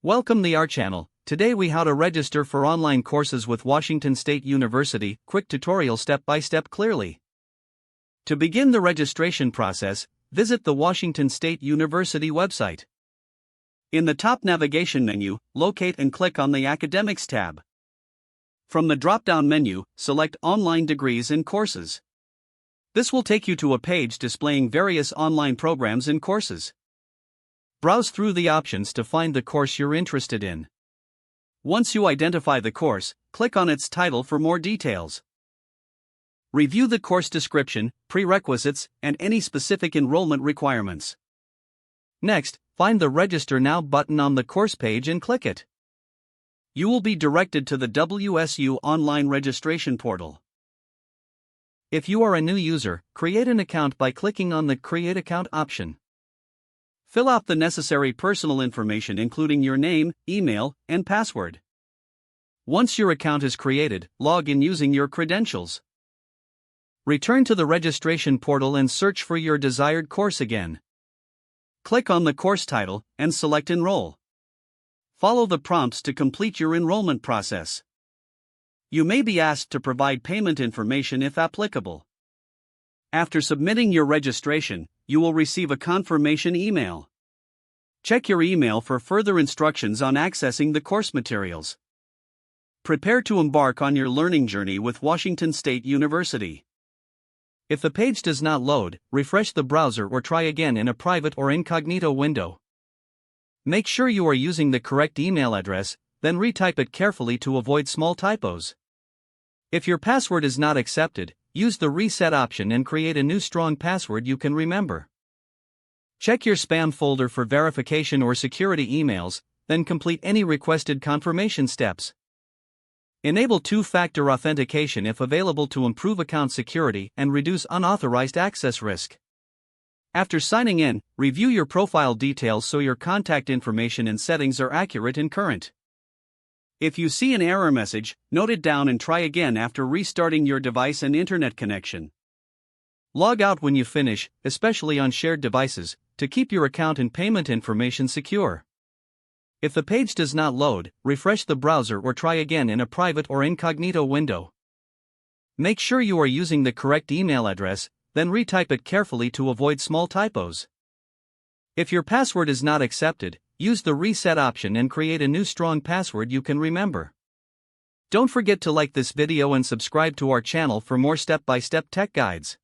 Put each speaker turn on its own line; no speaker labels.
Welcome to our channel. Today we how to register for online courses with Washington State University, quick tutorial step by step clearly. To begin the registration process, visit the Washington State University website. In the top navigation menu, locate and click on the Academics tab. From the drop-down menu, select Online Degrees and Courses. This will take you to a page displaying various online programs and courses. Browse through the options to find the course you're interested in. Once you identify the course, click on its title for more details. Review the course description, prerequisites, and any specific enrollment requirements. Next, find the Register Now button on the course page and click it. You will be directed to the WSU online registration portal. If you are a new user, create an account by clicking on the Create Account option. Fill out the necessary personal information including your name, email, and password. Once your account is created, log in using your credentials. Return to the registration portal and search for your desired course again. Click on the course title and select Enroll. Follow the prompts to complete your enrollment process. You may be asked to provide payment information if applicable. After submitting your registration, you will receive a confirmation email. Check your email for further instructions on accessing the course materials. Prepare to embark on your learning journey with Washington State University. If the page does not load, refresh the browser or try again in a private or incognito window. Make sure you are using the correct email address, then retype it carefully to avoid small typos. If your password is not accepted, use the Reset option and create a new strong password you can remember. Check your spam folder for verification or security emails, then complete any requested confirmation steps. Enable two-factor authentication if available to improve account security and reduce unauthorized access risk. After signing in, review your profile details so your contact information and settings are accurate and current. If you see an error message, note it down and try again after restarting your device and internet connection. Log out when you finish, especially on shared devices, to keep your account and payment information secure. If the page does not load, refresh the browser or try again in a private or incognito window. Make sure you are using the correct email address, then retype it carefully to avoid small typos. If your password is not accepted, use the Reset option and create a new strong password you can remember. Don't forget to like this video and subscribe to our channel for more step-by-step tech guides.